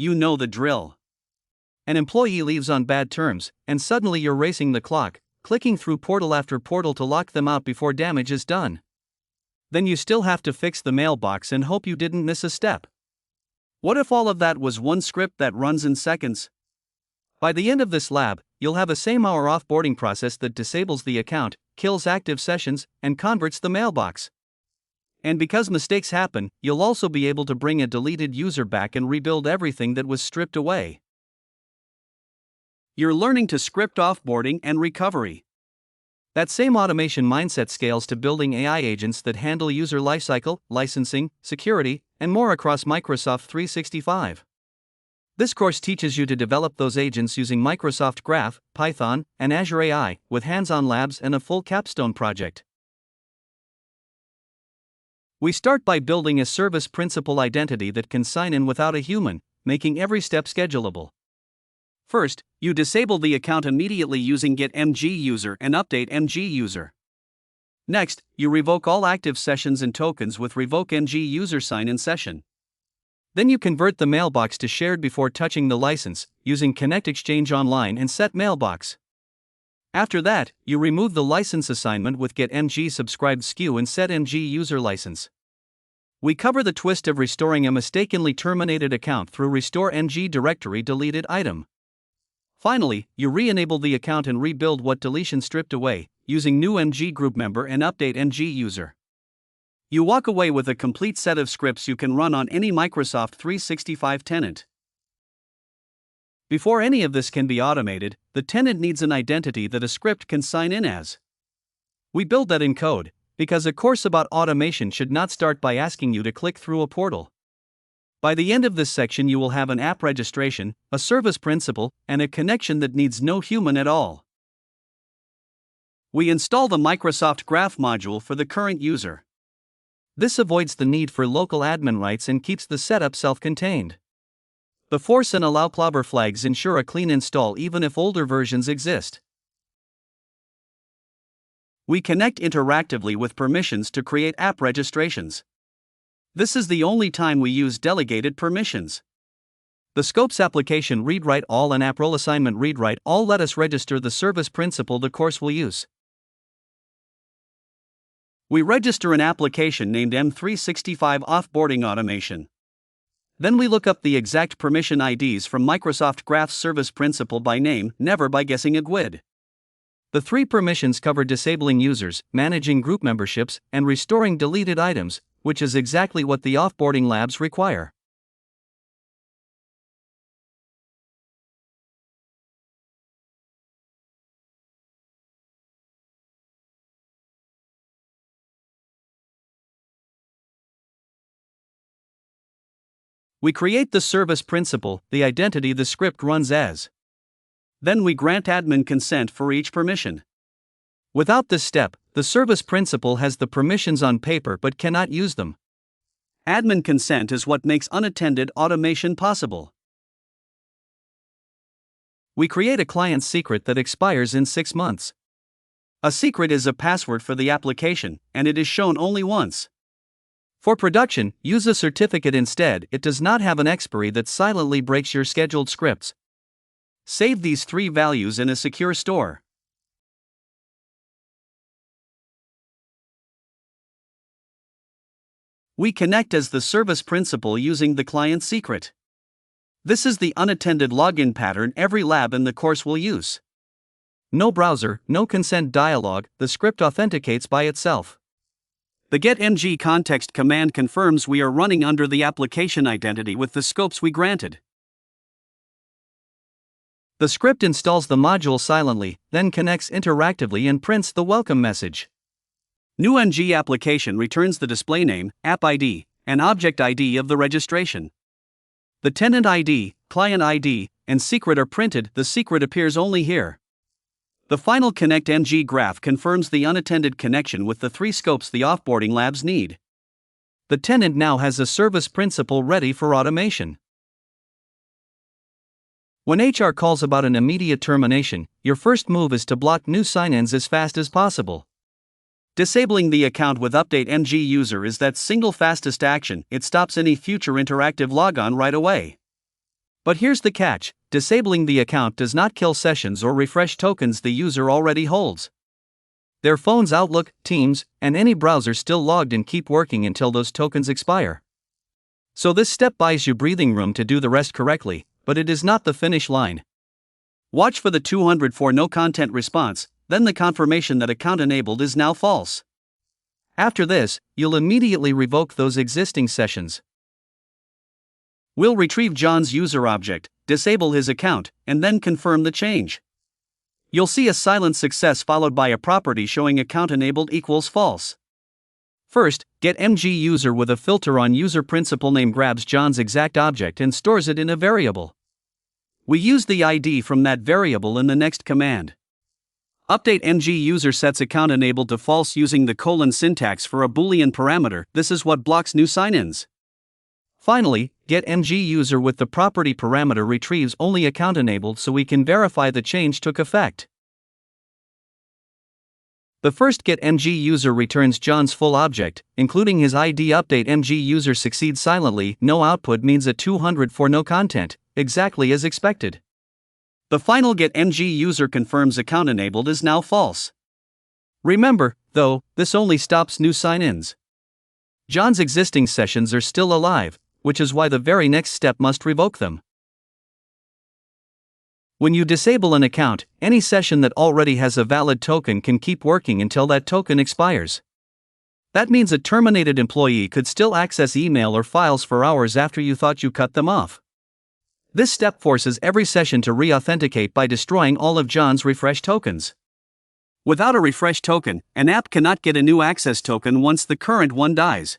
You know the drill. An employee leaves on bad terms, and suddenly you're racing the clock, clicking through portal after portal to lock them out before damage is done. Then you still have to fix the mailbox and hope you didn't miss a step. What if all of that was one script that runs in seconds? By the end of this lab, you'll have a same-hour offboarding process that disables the account, kills active sessions, and converts the mailbox. And because mistakes happen, you'll also be able to bring a deleted user back and rebuild everything that was stripped away. You're learning to script offboarding and recovery. That same automation mindset scales to building AI agents that handle user lifecycle, licensing, security, and more across Microsoft 365. This course teaches you to develop those agents using Microsoft Graph, Python, and Azure AI, with hands-on labs and a full capstone project. We start by building a service principal identity that can sign in without a human, making every step schedulable. First, you disable the account immediately using get mg-user and update mg-user. Next, you revoke all active sessions and tokens with revoke ng-user sign-in session. Then you convert the mailbox to shared before touching the license, using Connect Exchange Online and set mailbox. After that, you remove the license assignment with get mg subscribed SKU and set mg user license. We cover the twist of restoring a mistakenly terminated account through restore ng directory deleted item. Finally, you re-enable the account and rebuild what deletion stripped away, using new ng group member and update ng user. You walk away with a complete set of scripts you can run on any Microsoft 365 tenant. Before any of this can be automated, the tenant needs an identity that a script can sign in as. We build that in code, because a course about automation should not start by asking you to click through a portal. By the end of this section, you will have an app registration, a service principal, and a connection that needs no human at all. We install the Microsoft Graph module for the current user. This avoids the need for local admin rights and keeps the setup self-contained. The force and allow clobber flags ensure a clean install even if older versions exist. We connect interactively with permissions to create app registrations. This is the only time we use delegated permissions. The scopes application read-write all and app role assignment read-write all let us register the service principal the course will use. We register an application named M365 Offboarding Automation. Then we look up the exact permission IDs from Microsoft Graph's service principal by name, never by guessing a GUID. The three permissions cover disabling users, managing group memberships, and restoring deleted items, which is exactly what the offboarding labs require. We create the service principal, the identity the script runs as. Then we grant admin consent for each permission. Without this step, the service principal has the permissions on paper but cannot use them. Admin consent is what makes unattended automation possible. We create a client secret that expires in 6 months. A secret is a password for the application, and it is shown only once. For production, use a certificate instead. It does not have an expiry that silently breaks your scheduled scripts. Save these 3 values in a secure store. We connect as the service principal using the client secret. This is the unattended login pattern every lab in the course will use. No browser, no consent dialog, the script authenticates by itself. The getMG context command confirms we are running under the application identity with the scopes we granted. The script installs the module silently, then connects interactively and prints the welcome message. New ng application returns the display name, app ID, and object ID of the registration. The tenant ID, client ID, and secret are printed. The secret appears only here. The final connect ng graph confirms the unattended connection with the 3 scopes the offboarding labs need. The tenant now has a service principal ready for automation. When HR calls about an immediate termination, your first move is to block new sign-ins as fast as possible. Disabling the account with update ng user is that single fastest action. It stops any future interactive logon right away. But here's the catch: disabling the account does not kill sessions or refresh tokens the user already holds. Their phones, Outlook, Teams, and any browser still logged in keep working until those tokens expire. So this step buys you breathing room to do the rest correctly, but it is not the finish line. Watch for the 204 no content response, then the confirmation that account enabled is now false. After this, you'll immediately revoke those existing sessions. We'll retrieve John's user object, disable his account, and then confirm the change. You'll see a silent success followed by a property showing account enabled equals false. First, get MG user with a filter on user principal name grabs John's exact object and stores it in a variable. We use the ID from that variable in the next command. Update MG user sets account enabled to false using the colon syntax for a Boolean parameter. This is what blocks new sign-ins. Finally, get MG user with the property parameter retrieves only account enabled so we can verify the change took effect. The first get MG user returns John's full object, including his ID. Update MG user succeeds silently. No output means a 204 no content, exactly as expected. The final get MG user confirms account enabled is now false. Remember, though, this only stops new sign-ins. John's existing sessions are still alive, which is why the very next step must revoke them. When you disable an account, any session that already has a valid token can keep working until that token expires. That means a terminated employee could still access email or files for hours after you thought you cut them off. This step forces every session to re-authenticate by destroying all of John's refresh tokens. Without a refresh token, an app cannot get a new access token once the current one dies.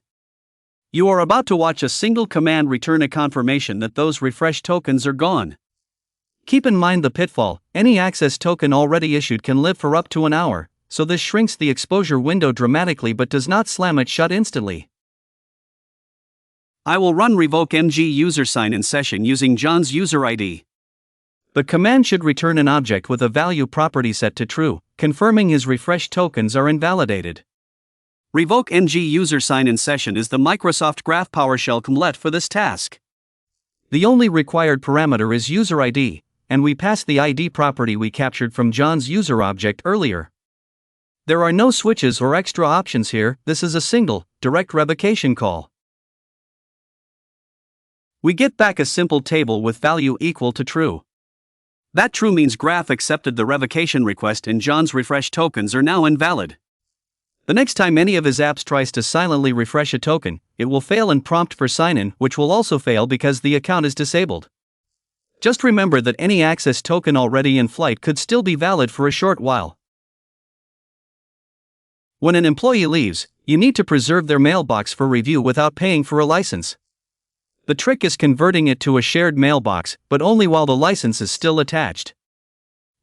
You are about to watch a single command return a confirmation that those refresh tokens are gone. Keep in mind the pitfall: any access token already issued can live for up to an hour, so this shrinks the exposure window dramatically but does not slam it shut instantly. I will run revoke MG user sign-in session using John's user ID. The command should return an object with a value property set to true, confirming his refresh tokens are invalidated. Revoke MG user sign-in session is the Microsoft Graph PowerShell command for this task. The only required parameter is user ID, and we pass the ID property we captured from John's user object earlier. There are no switches or extra options here. This is a single, direct revocation call. We get back a simple table with value equal to true. That true means Graph accepted the revocation request and John's refresh tokens are now invalid. The next time any of his apps tries to silently refresh a token, it will fail and prompt for sign-in, which will also fail because the account is disabled. Just remember that any access token already in flight could still be valid for a short while. When an employee leaves, you need to preserve their mailbox for review without paying for a license. The trick is converting it to a shared mailbox, but only while the license is still attached.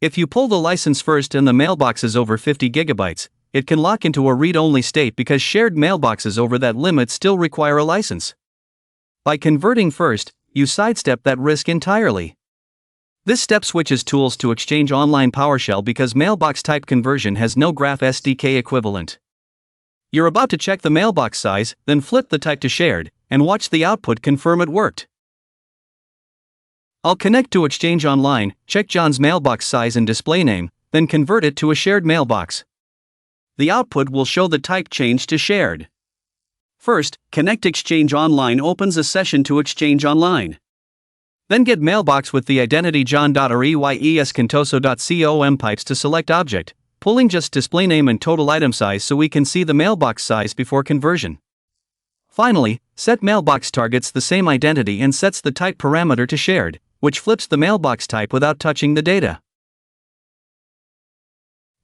If you pull the license first and the mailbox is over 50 gigabytes, it can lock into a read-only state because shared mailboxes over that limit still require a license. By converting first, you sidestep that risk entirely. This step switches tools to Exchange Online PowerShell because mailbox type conversion has no Graph SDK equivalent. You're about to check the mailbox size, then flip the type to shared, and watch the output confirm it worked. I'll connect to Exchange Online, check John's mailbox size and display name, then convert it to a shared mailbox. The output will show the type change to shared. First, connect Exchange Online opens a session to Exchange Online. Then get mailbox with the identity john.reyescontoso.com pipes to select object, pulling just display name and total item size so we can see the mailbox size before conversion. Finally, set mailbox targets the same identity and sets the type parameter to shared, which flips the mailbox type without touching the data.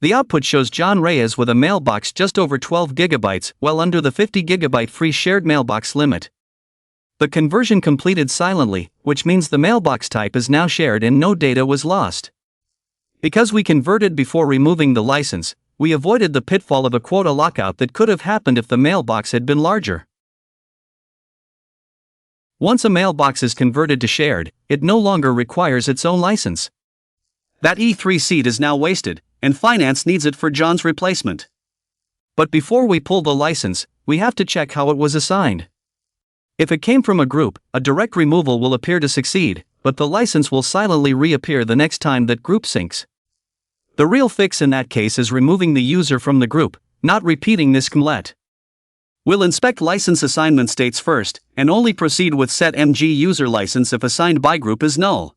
The output shows John Reyes with a mailbox just over 12 gigabytes, well under the 50 gigabyte free shared mailbox limit. The conversion completed silently, which means the mailbox type is now shared and no data was lost. Because we converted before removing the license, we avoided the pitfall of a quota lockout that could have happened if the mailbox had been larger. Once a mailbox is converted to shared, it no longer requires its own license. That E3 seat is now wasted, and finance needs it for John's replacement. But before we pull the license, we have to check how it was assigned. If it came from a group, a direct removal will appear to succeed, but the license will silently reappear the next time that group syncs. The real fix in that case is removing the user from the group, not repeating this command. We'll inspect license assignment states first, and only proceed with set MG user license if assigned by group is null.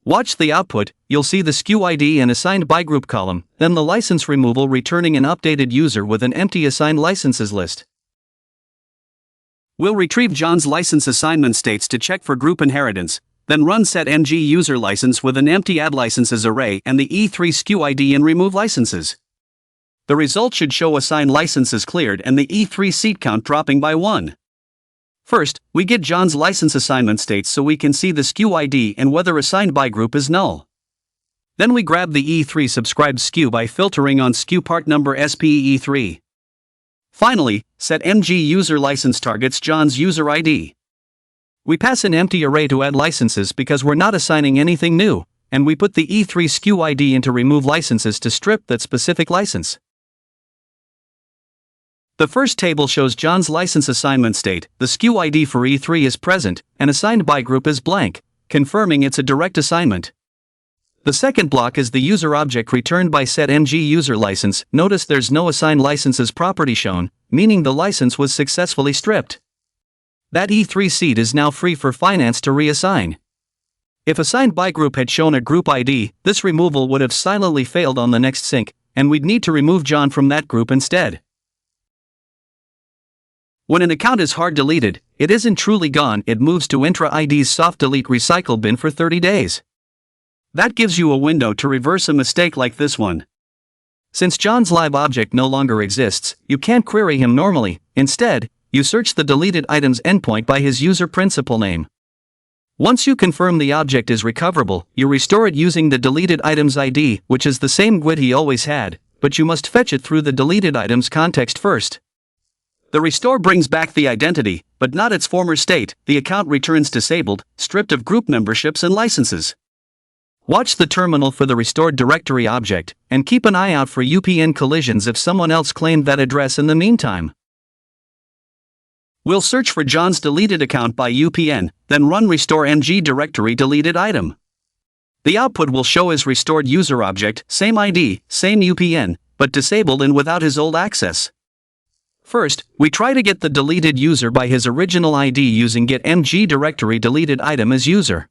Watch the output, you'll see the SKU ID and assigned by group column, then the license removal returning an updated user with an empty assigned licenses list. We'll retrieve John's license assignment states to check for group inheritance, then run set MG user license with an empty add licenses array and the E3 SKU ID and remove licenses. The result should show assigned licenses cleared and the E3 seat count dropping by 1. First, we get John's license assignment states so we can see the SKU ID and whether assigned by group is null. Then we grab the E3 subscribed SKU by filtering on SKU part number SPE3. Finally, set MG user license targets John's user ID. We pass an empty array to add licenses because we're not assigning anything new, and we put the E3 SKU ID into remove licenses to strip that specific license. The first table shows John's license assignment state, the SKU ID for E3 is present, and assigned by group is blank, confirming it's a direct assignment. The second block is the user object returned by set MG user license. Notice there's no assigned licenses property shown, meaning the license was successfully stripped. That E3 seat is now free for finance to reassign. If assigned by group had shown a group ID, this removal would have silently failed on the next sync, and we'd need to remove John from that group instead. When an account is hard deleted, it isn't truly gone, it moves to Intra ID's soft delete recycle bin for 30 days. That gives you a window to reverse a mistake like this one. Since John's live object no longer exists, you can't query him normally. Instead, you search the deleted item's endpoint by his user principal name. Once you confirm the object is recoverable, you restore it using the deleted item's ID, which is the same GUID he always had, but you must fetch it through the deleted item's context first. The restore brings back the identity, but not its former state. The account returns disabled, stripped of group memberships and licenses. Watch the terminal for the restored directory object, and keep an eye out for UPN collisions if someone else claimed that address in the meantime. We'll search for John's deleted account by UPN, then run restore MG directory deleted item. The output will show his restored user object, same ID, same UPN, but disabled and without his old access. First, we try to get the deleted user by his original ID using get MG directory deleted item as user.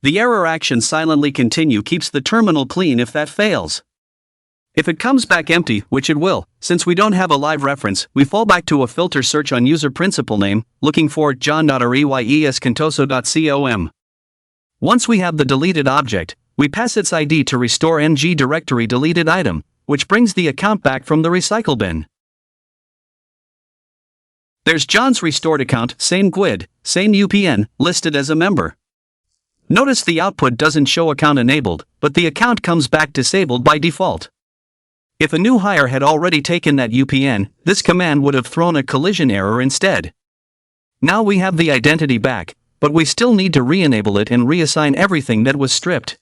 The error action silently continue keeps the terminal clean if that fails. If it comes back empty, which it will, since we don't have a live reference, we fall back to a filter search on user principal name, looking for john.reyescantoso.com. Once we have the deleted object, we pass its ID to restore MG directory deleted item, which brings the account back from the recycle bin. There's John's restored account, same GUID, same UPN, listed as a member. Notice the output doesn't show account enabled, but the account comes back disabled by default. If a new hire had already taken that UPN, this command would have thrown a collision error instead. Now we have the identity back, but we still need to re-enable it and reassign everything that was stripped.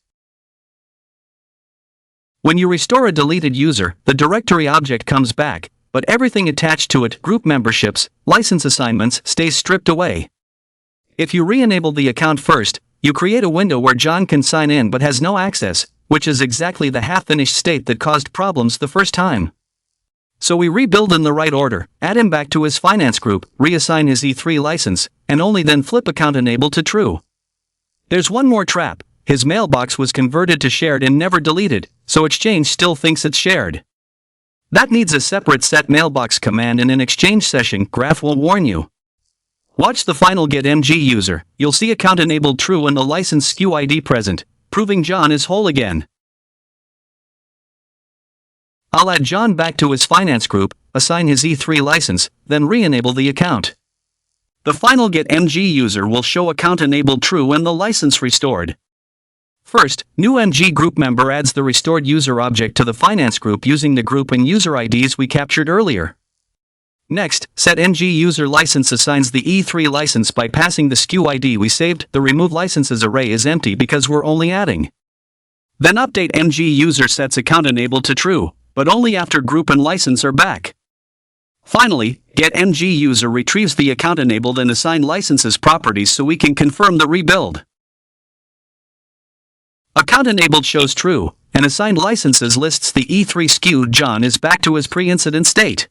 When you restore a deleted user, the directory object comes back, but everything attached to it, group memberships, license assignments, stays stripped away. If you re-enable the account first, you create a window where John can sign in but has no access, which is exactly the half-finished state that caused problems the first time. So we rebuild in the right order, add him back to his finance group, reassign his E3 license, and only then flip account enabled to true. There's one more trap: his mailbox was converted to shared and never deleted, so Exchange still thinks it's shared. That needs a separate set mailbox command in an Exchange session. Graph will warn you. Watch the final get MG user, you'll see account enabled true and the license SKU ID present, proving John is whole again. I'll add John back to his finance group, assign his E3 license, then re-enable the account. The final get MG user will show account enabled true and the license restored. First, new MG group member adds the restored user object to the finance group using the group and user IDs we captured earlier. Next, set MG user license assigns the E3 license by passing the SKU ID we saved. The remove licenses array is empty because we're only adding. Then update MG user sets account enabled to true, but only after group and license are back. Finally, get MG user retrieves the account enabled and assigned licenses properties so we can confirm the rebuild. Account enabled shows true, and assigned licenses lists the E3 skewed John is back to his pre-incident state.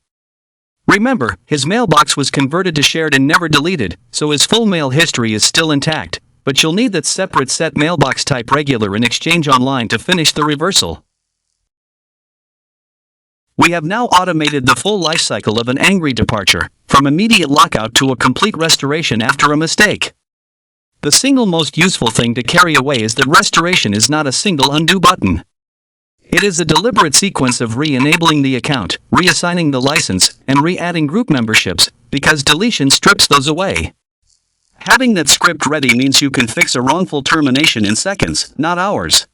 Remember, his mailbox was converted to shared and never deleted, so his full mail history is still intact, but you'll need that separate set mailbox type regular in Exchange Online to finish the reversal. We have now automated the full lifecycle of an angry departure, from immediate lockout to a complete restoration after a mistake. The single most useful thing to carry away is that restoration is not a single undo button. It is a deliberate sequence of re-enabling the account, reassigning the license, and re-adding group memberships, because deletion strips those away. Having that script ready means you can fix a wrongful termination in seconds, not hours.